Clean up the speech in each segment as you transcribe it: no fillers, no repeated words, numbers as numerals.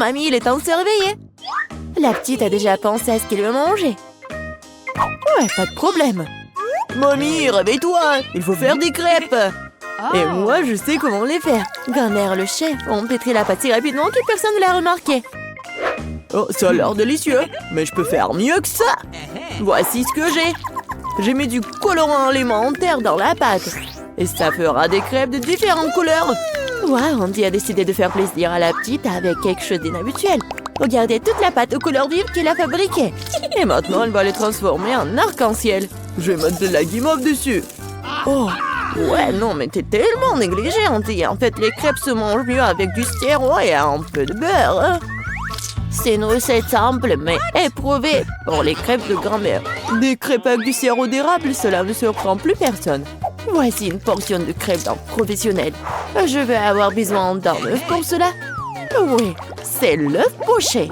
mamie, il est temps de se réveiller. La petite a déjà pensé à ce qu'elle veut manger. Ouais, pas de problème. Mamie, réveille-toi, il faut faire des crêpes. Et moi, je sais comment les faire. Grand-mère, le chef, on pétrit la pâte si rapidement que personne ne l'a remarqué. Oh, ça a l'air délicieux, mais je peux faire mieux que ça. Voici ce que j'ai. J'ai mis du colorant alimentaire dans la pâte. Et ça fera des crêpes de différentes couleurs. Wow, Andy a décidé de faire plaisir à la petite avec quelque chose d'inhabituel. Regardez toute la pâte aux couleurs vives qu'il a fabriquée. Et maintenant, elle va les transformer en arc-en-ciel. Je vais mettre de la guimauve dessus. Oh, ouais, non, mais t'es tellement négligée, Andy. En fait, les crêpes se mangent mieux avec du sirop et un peu de beurre. Hein. C'est une recette simple, mais éprouvée pour les crêpes de grand-mère. Des crêpes avec du sirop d'érable, cela ne surprend plus personne. Voici une portion de crêpes d'un professionnel. Je vais avoir besoin d'un œuf pour cela. Oui, c'est l'œuf poché.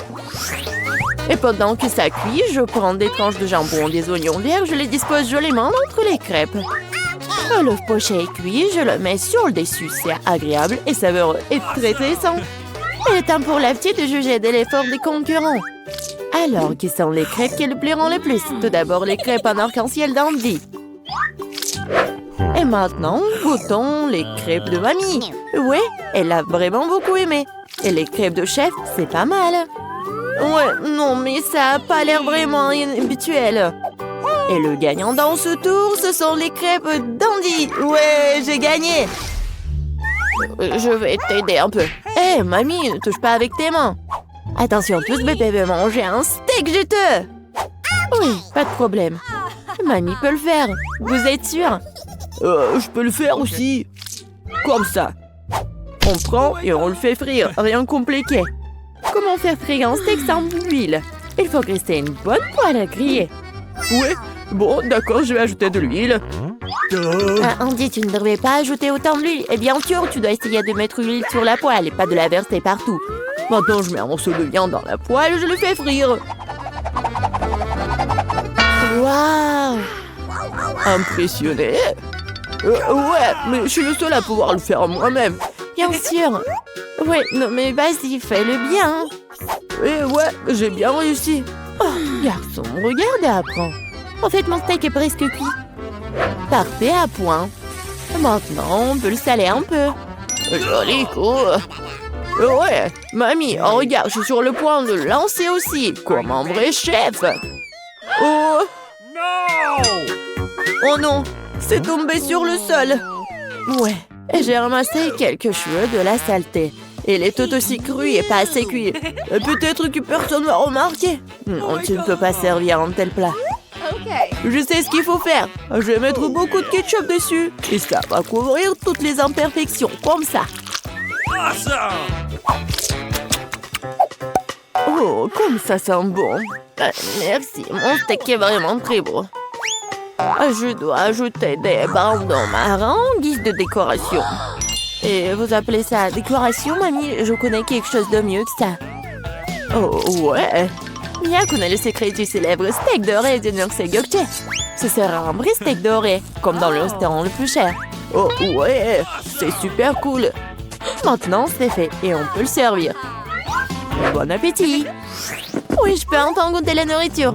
Et pendant que ça cuit, je prends des tranches de jambon, des oignons verts, je les dispose joliment entre les crêpes. L'œuf poché est cuit, je le mets sur le dessus. C'est agréable et savoureux et très sain. Il est temps pour la petite de juger de l'effort des concurrents. Alors, qui sont les crêpes qui lui plairont le plus? Tout d'abord, les crêpes en arc-en-ciel d'Andy. Et maintenant, goûtons les crêpes de mamie. Oui, elle a vraiment beaucoup aimé. Et les crêpes de chef, c'est pas mal. Ouais, non, mais ça a pas l'air vraiment inhabituel. Et le gagnant dans ce tour, ce sont les crêpes d'Andy. Ouais, j'ai gagné. Je vais t'aider un peu. Hé, mamie, ne touche pas avec tes mains. Attention, tous bébé veut manger un steak juteux. Oui, pas de problème. Mamie peut le faire. Vous êtes sûr? Je peux le faire aussi. Comme ça. On prend et on le fait frire. Rien de compliqué. Comment faire frire un steak sans huile? Il faut graisser une bonne poêle à griller. Oui, bon, d'accord, je vais ajouter de l'huile. Andy, tu ne devrais pas ajouter autant d'huile. Et bien sûr, tu dois essayer de mettre l'huile sur la poêle et pas de la verser partout. Maintenant, je mets un morceau de viande dans la poêle et je le fais frire. Waouh! Impressionné? Ouais, mais je suis le seul à pouvoir le faire moi-même. Bien sûr. Ouais, non mais vas-y, fais-le bien. Ouais, j'ai bien réussi. Oh, garçon, regarde et apprends. En fait, mon steak est presque cuit. Parfait à point. Maintenant, on peut le saler un peu. Joli coup. Ouais, mamie, oh, regarde, je suis sur le point de lancer aussi, comme un vrai chef. Oh non, c'est tombé sur le sol. Ouais, j'ai ramassé quelques cheveux de la saleté. Il est tout aussi cru et pas assez cuit. Peut-être que personne va remarquer. Non, tu ne peux pas servir un tel plat. Je sais ce qu'il faut faire. Je vais mettre beaucoup de ketchup dessus. Et ça va couvrir toutes les imperfections, comme ça. Oh, comme ça sent bon. Merci, mon steak est vraiment très beau. Je dois ajouter des bandons marrons en guise de décoration. Et vous appelez ça décoration, mamie? Je connais quelque chose de mieux que ça. Oh, ouais. Mia connaît le secret du célèbre steak doré de Nurse-Gökçe. Ce sera un vrai steak doré, comme dans le restaurant le plus cher. Oh, ouais, c'est super cool. Maintenant, c'est fait et on peut le servir. Bon appétit. Oui, je peux enfin goûter la nourriture.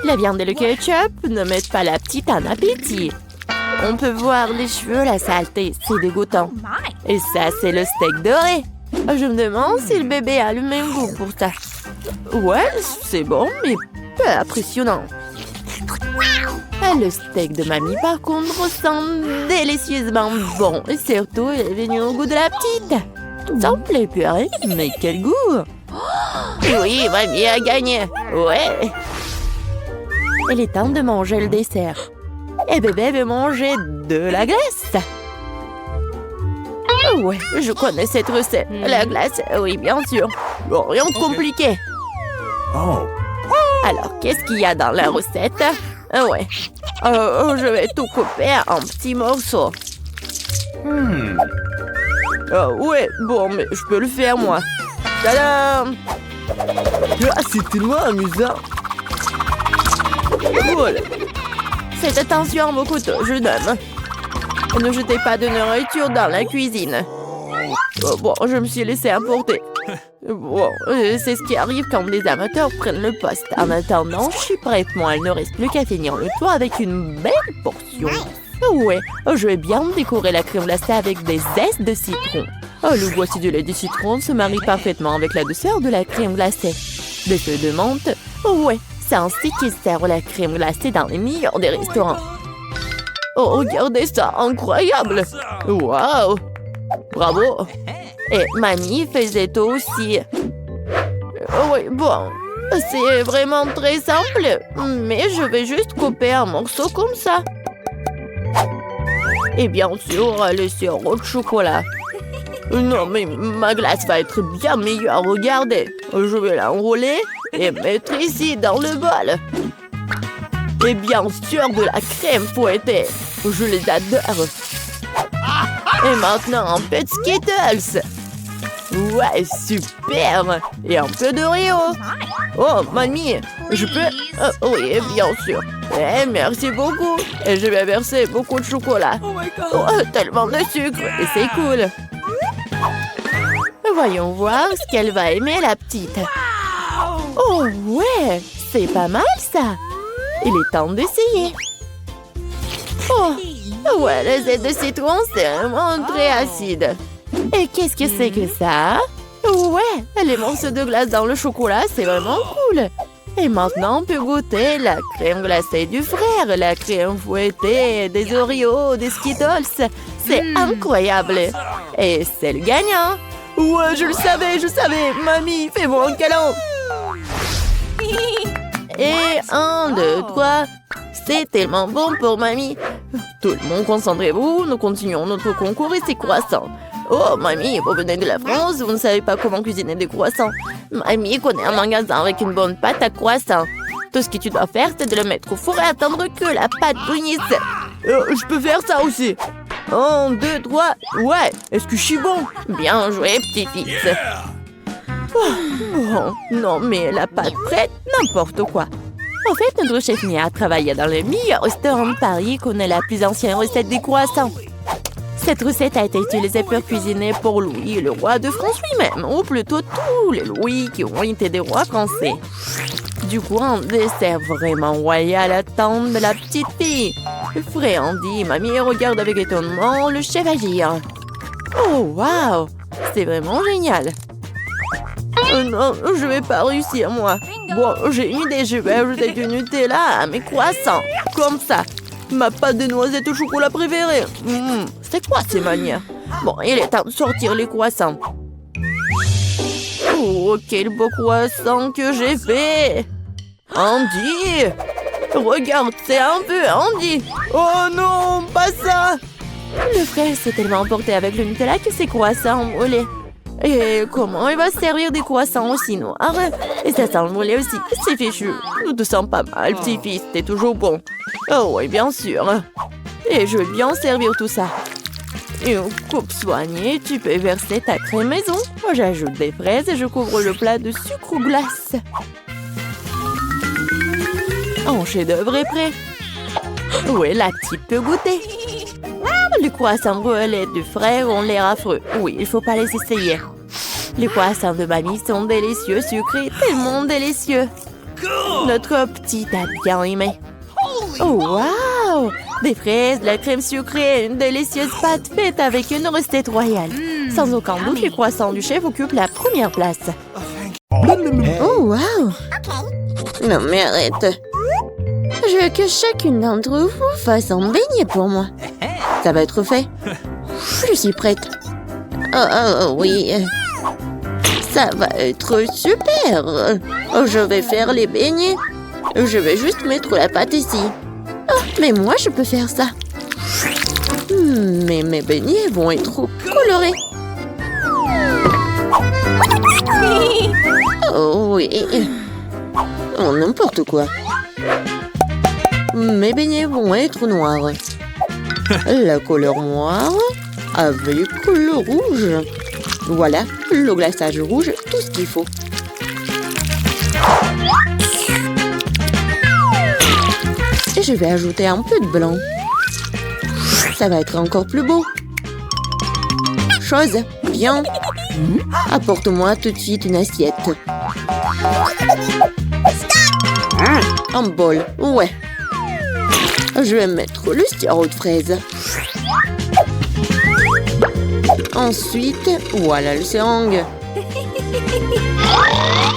La viande et le ketchup ne mettent pas la petite en appétit. On peut voir les cheveux, la saleté, c'est dégoûtant. Et ça, c'est le steak doré. Je me demande si le bébé a le même goût pour ça. Ouais, c'est bon, mais peu impressionnant. Le steak de mamie, par contre, sent délicieusement bon. Et surtout, il est venu au goût de la petite. Simple et purée, mais quel goût! Oui, mamie a gagné. Ouais. Il est temps de manger le dessert. Et bébé veut manger de la glace. Ouais, je connais cette recette. La glace, oui, bien sûr. Bon, rien de compliqué. Alors, qu'est-ce qu'il y a dans la recette? Ouais. Je vais tout couper en petits morceaux. Ouais, bon, mais je peux le faire, moi. Tadam! C'est tellement amusant. Voilà. Faites attention à vos couteaux, je donne. Ne jetez pas de nourriture dans la cuisine. Bon, je me suis laissé emporter. Bon, c'est ce qui arrive quand les amateurs prennent le poste. En attendant, je suis prête. Moi, il ne reste plus qu'à finir le tour avec une belle portion. Ouais, je vais bien décorer la crème glacée avec des zestes de citron. Le voici du lait de citron se marie parfaitement avec la douceur de la crème glacée. Des feuilles de menthe. Ouais, c'est ainsi qu'ils servent la crème glacée dans les meilleurs des restaurants. Oh, regardez ça, incroyable! Waouh! Bravo! Et mamie faisait aussi. Oui, bon, c'est vraiment très simple, mais je vais juste couper un morceau comme ça. Et bien sûr, le sirop de chocolat. Non, mais ma glace va être bien meilleure, regardez. Je vais l'enrouler et mettre ici dans le bol. Et bien sûr, de la crème fouettée. Je les adore. Et maintenant, un peu de Skittles. Ouais, super. Et un peu d'Oreo. Oh, mamie, je peux... oui, bien sûr. Eh, merci beaucoup. Et je vais verser beaucoup de chocolat. Oh, tellement de sucre. Et c'est cool. Voyons voir ce qu'elle va aimer, la petite. Oh, ouais, c'est pas mal, ça. Il est temps d'essayer. Oh, ouais, le zeste de citron, c'est vraiment très acide. Et qu'est-ce que c'est que ça? Ouais, les morceaux de glace dans le chocolat, c'est vraiment cool. Et maintenant, on peut goûter la crème glacée du frère, la crème fouettée, des Oreos, des Skittles. C'est incroyable. Et c'est le gagnant. Ouais, je le savais, je savais. Mamie, fais-moi un câlin. Et 1, 2, 3. C'est tellement bon pour mamie. Tout le monde, concentrez-vous. Nous continuons notre concours et c'est croissants. Oh, mamie, vous venez de la France, vous ne savez pas comment cuisiner des croissants. Mamie connaît un magasin avec une bonne pâte à croissants. Tout ce que tu dois faire, c'est de le mettre au four et attendre que la pâte brunisse. Je peux faire ça aussi. 1, 2, 3. Ouais, est-ce que je suis bon? Bien joué, petit-fils. Oh, bon, non, mais la pâte prête, n'importe quoi. En fait, notre chef Mia travaille dans le meilleur restaurant de Paris, connaît la plus ancienne recette des croissants. Cette recette a été utilisée pour cuisiner pour Louis, le roi de France lui-même, ou plutôt tous les Louis qui ont été des rois français. Du coup, un dessert vraiment royal attend de la petite fille. Fréandie, mamie regarde avec étonnement le chef agir. Oh, waouh! C'est vraiment génial! Non, je vais pas réussir, moi. Bon, j'ai une idée, je vais ajouter du Nutella à mes croissants. Comme ça. Ma pâte de noisette au chocolat préférée. C'est quoi ces manières? Bon, il est temps de sortir les croissants. Oh, quel beau croissant que j'ai fait! Andy! Regarde, c'est un peu Andy! Oh non, pas ça! Le frère s'est tellement emporté avec le Nutella que ses croissants ont brûlé. Et comment il va se servir des croissants aussi noirs? Et ça sent le brûlé aussi, c'est fichu. Nous te sens pas mal, petit-fils, t'es toujours bon. Oh oui, bien sûr. Et je vais bien servir tout ça. Une coupe soignée, tu peux verser ta crème maison. Moi, j'ajoute des fraises et je couvre le plat de sucre ou glace. Un chef-d'œuvre est prêt. Oui, la petite peut goûter. Les croissants brûlés du frère ont l'air affreux. Oui, il faut pas les essayer. Les croissants de mamie sont délicieux, sucrés, tellement délicieux. Notre petite a bien aimé. Oh, waouh! Des fraises, de la crème sucrée, une délicieuse pâte faite avec une recette royale. Sans aucun doute, les croissants du chef occupent la première place. Oh, waouh! Non, mais arrête. Je veux que chacune d'entre vous fasse un beignet pour moi. Ça va être fait. Je suis prête. Oh, oui. Ça va être super. Je vais faire les beignets. Je vais juste mettre la pâte ici. Oh, mais moi, je peux faire ça. Mais mes beignets vont être trop colorés. Oh, oui. Oh, n'importe quoi. Mes beignets vont être noirs. La couleur noire avec le rouge. Voilà, le glaçage rouge, tout ce qu'il faut. Et je vais ajouter un peu de blanc. Ça va être encore plus beau. Chose bien. Apporte-moi tout de suite une assiette. Un bol, ouais. Je vais mettre le sirop de fraise. Ensuite, voilà le seringue.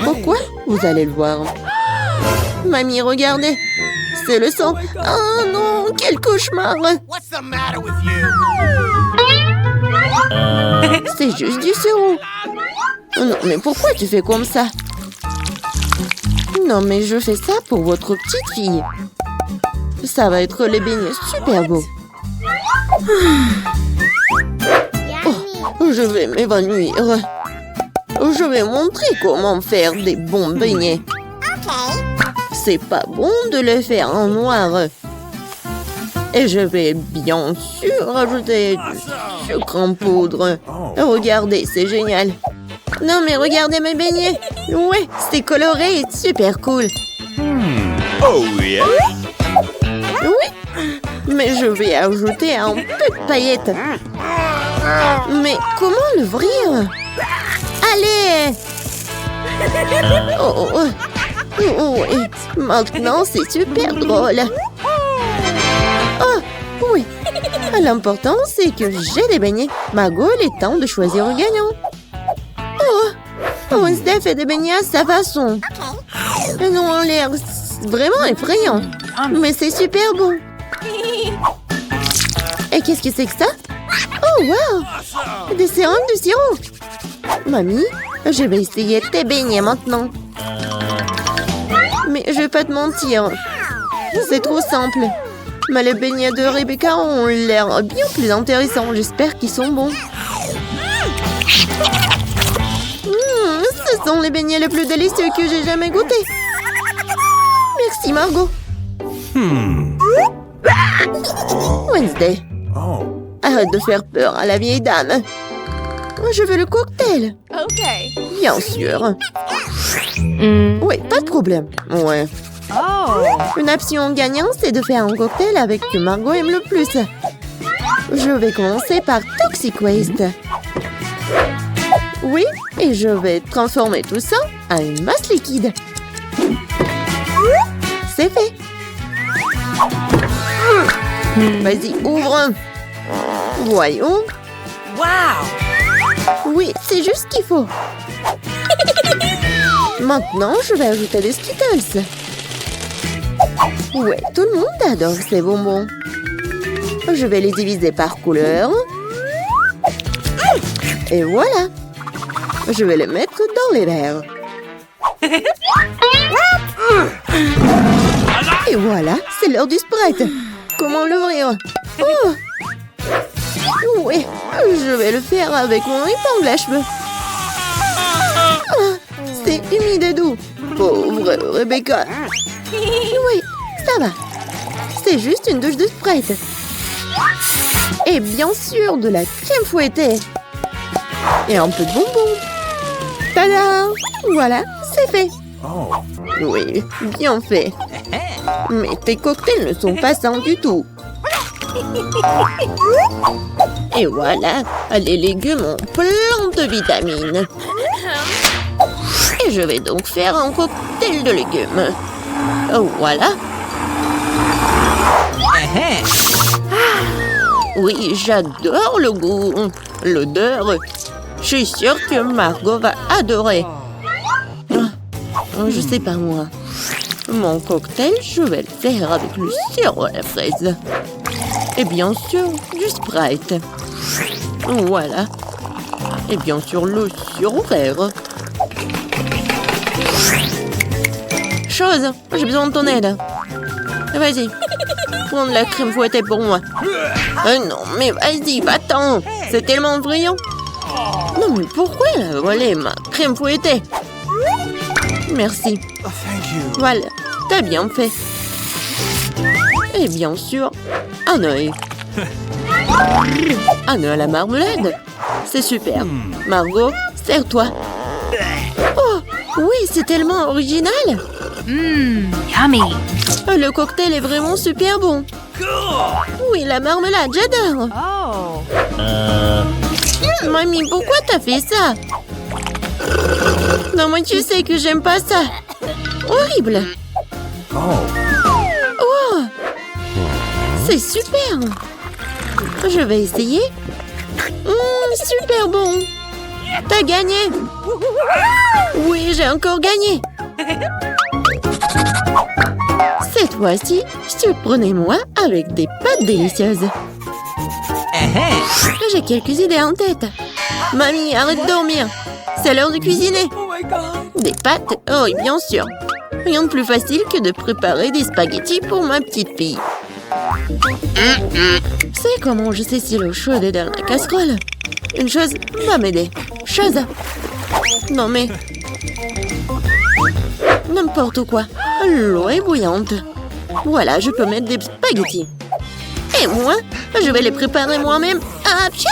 Pourquoi? Vous allez le voir. Mamie, regardez. C'est le sang. Oh non, quel cauchemar. C'est juste du sirop. Non, mais pourquoi tu fais comme ça? Non, mais je fais ça pour votre petite fille. Ça va être les beignets super beaux. Oh, je vais m'évanouir. Je vais montrer comment faire des bons beignets. C'est pas bon de le faire en noir. Et je vais bien sûr ajouter du sucre en poudre. Regardez, c'est génial. Non, mais regardez mes beignets. Ouais, c'est coloré et super cool. Oh yeah. Oui, mais je vais ajouter un peu de paillettes. Mais comment l'ouvrir? Allez! Oh, oh, oh, oui. Maintenant, c'est super drôle. Oh, oui. L'important, c'est que j'ai des beignets. Margot, il est temps de choisir un gagnant. Oh, Wednesday fait des beignets à sa façon. Ils ont l'air vraiment effrayants. Mais c'est super bon. Et qu'est-ce que c'est que ça? Oh, wow! Des seringues de sirop. Mamie, je vais essayer tes beignets maintenant. Mais je vais pas te mentir. C'est trop simple. Mais les beignets de Rebecca ont l'air bien plus intéressants. J'espère qu'ils sont bons. Ce sont les beignets les plus délicieux que j'ai jamais goûtés. Merci, Margot. Wednesday. Arrête de faire peur à la vieille dame. Je veux le cocktail. OK. Bien sûr. Oui, pas de problème. Ouais. Oh. Une option gagnante, c'est de faire un cocktail avec ce que Margot aime le plus. Je vais commencer par Toxic Waste. Oui, et je vais transformer tout ça en une masse liquide. C'est fait. Vas-y, ouvre. Voyons. Wow. Oui, c'est juste ce qu'il faut. Maintenant, je vais ajouter des Skittles. Ouais, tout le monde adore ces bonbons. Je vais les diviser par couleur. Et voilà. Je vais les mettre dans les verres. Et voilà, c'est l'heure du Sprite. Comment l'ouvrir? Oh! Oui, je vais le faire avec mon épingle à cheveux. Ah, c'est humide et doux. Pauvre Rebecca. Oui, ça va. C'est juste une douche de Sprite. Et bien sûr, de la crème fouettée. Et un peu de bonbons. Tada! Voilà, c'est fait. Oui, bien fait. Mais tes cocktails ne sont pas sains du tout. Et voilà, les légumes ont plein de vitamines. Et je vais donc faire un cocktail de légumes. Voilà. Oui, j'adore le goût, l'odeur. Je suis sûre que Margot va adorer. Je sais pas moi. Mon cocktail, je vais le faire avec le sirop à la fraise. Et bien sûr, du Sprite. Voilà. Et bien sûr, le sirop vert. Chose, j'ai besoin de ton aide. Vas-y, prends de la crème fouettée pour moi. Non, mais vas-y, va-t'en. C'est tellement brillant. Non, mais pourquoi elle a volé ma crème fouettée? Merci. Voilà, t'as bien fait. Et bien sûr, un œil. Un œil à la marmelade. C'est super. Margot, sers-toi. Oh, oui, c'est tellement original. Yummy. Le cocktail est vraiment super bon. Oui, la marmelade, j'adore. Oh. Mamie, pourquoi t'as fait ça? Non, moi, tu sais que j'aime pas ça. Horrible. Oh, c'est super. Je vais essayer. Super bon. T'as gagné. Oui, j'ai encore gagné. Cette fois-ci, surprenez-moi avec des pâtes délicieuses. J'ai quelques idées en tête. Mamie, arrête de dormir. C'est l'heure de cuisiner. Des pâtes? Oh, oui, bien sûr. Rien de plus facile que de préparer des spaghettis pour ma petite fille. C'est comment je sais si l'eau chaude est dans la casserole. Une chose va m'aider. Chose. Non mais... N'importe quoi. L'eau est bouillante. Voilà, je peux mettre des spaghettis. Et moi, je vais les préparer moi-même. Ah, pied!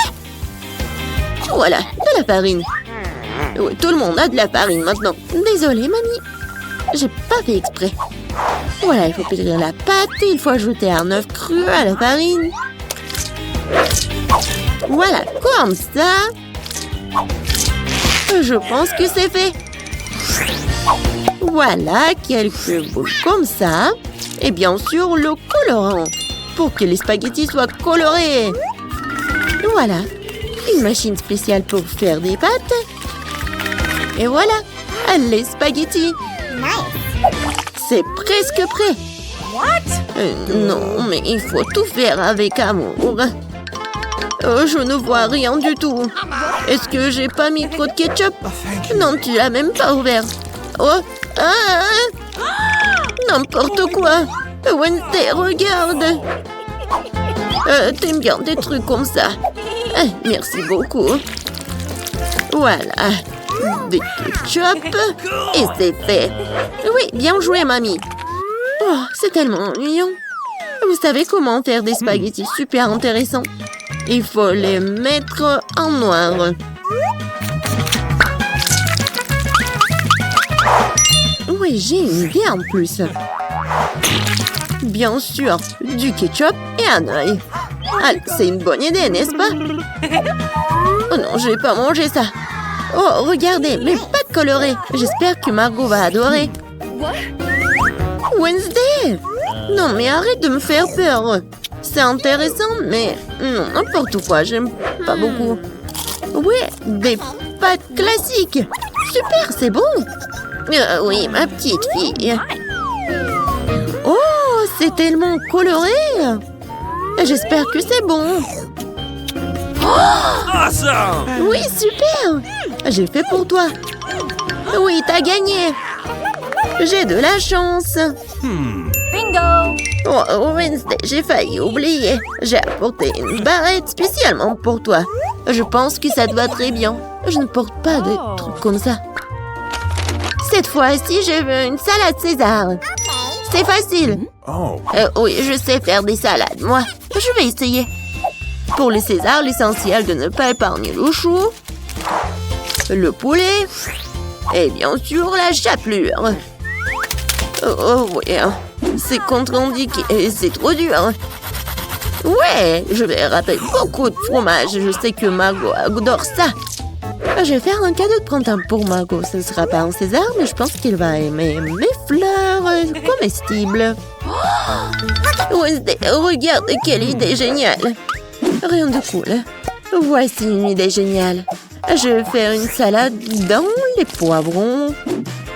Voilà, de la farine. Oui, tout le monde a de la farine maintenant. Désolée, mamie. J'ai pas fait exprès. Voilà, il faut pétrir la pâte. Il faut ajouter un œuf cru à la farine. Voilà, comme ça. Je pense que c'est fait. Voilà, quelques boules comme ça. Et bien sûr, le colorant. Pour que les spaghettis soient colorés. Voilà, une machine spéciale pour faire des pâtes. Et voilà, les spaghettis. C'est presque prêt. Non, mais il faut tout faire avec amour. Je ne vois rien du tout. Est-ce que j'ai pas mis trop de ketchup? Non, tu l'as même pas ouvert. Oh, n'importe quoi. Wednesday, regarde. T'aimes bien des trucs comme ça. Merci beaucoup. Voilà. Des ketchup. Et c'est fait. Oui, bien joué, mamie. Oh, c'est tellement ennuyant. Vous savez comment faire des spaghettis super intéressants? Il faut les mettre en noir. Oui, j'ai une idée en plus. Bien sûr, du ketchup et un œil. Allez, c'est une bonne idée, n'est-ce pas? Oh non, je vais pas manger ça. Oh, regardez, mes pâtes colorées. J'espère que Margot va adorer. Wednesday! Non, mais arrête de me faire peur. C'est intéressant, mais non, n'importe quoi, j'aime pas beaucoup. Ouais, des pâtes classiques. Super, c'est bon. Oui, ma petite fille. Oh, c'est tellement coloré. J'espère que c'est bon. Awesome! Oui, super. J'ai fait pour toi. Oui, t'as gagné. J'ai de la chance. Bingo! Oh, Wednesday, j'ai failli oublier. J'ai apporté une barrette spécialement pour toi. Je pense que ça te va très bien. Je ne porte pas de trucs comme ça. Cette fois-ci, je veux une salade César. C'est facile. Oh. Oui, je sais faire des salades, moi. Je vais essayer. Pour les Césars, l'essentiel de ne pas épargner le chou, le poulet et bien sûr la chapelure. Oh oui, c'est contre-indiqué et c'est trop dur. Ouais, je vais râper beaucoup de fromage. Je sais que Margot adore ça. Je vais faire un cadeau de printemps pour Margot. Ce ne sera pas un César, mais je pense qu'il va aimer mes fleurs comestibles. Wednesday, regarde quelle idée géniale. Rien de cool. Voici une idée géniale. Je vais faire une salade dans les poivrons.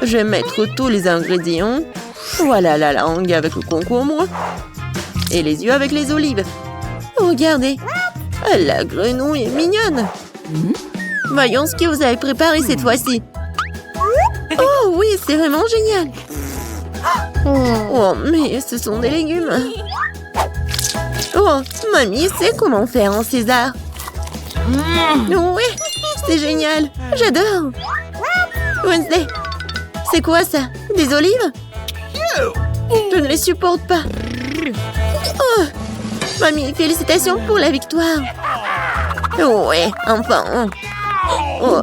Je vais mettre tous les ingrédients. Voilà la langue avec le concombre. Et les yeux avec les olives. Regardez. La grenouille est mignonne. Voyons ce que vous avez préparé cette fois-ci. Oh oui, c'est vraiment génial. Oh, mais ce sont des légumes. Oh, mamie sait comment faire un César. Oui, c'est génial. J'adore. Wednesday, c'est quoi ça? Des olives? Je ne les supporte pas. Oh, mamie, félicitations pour la victoire. Ouais, enfin. Oh.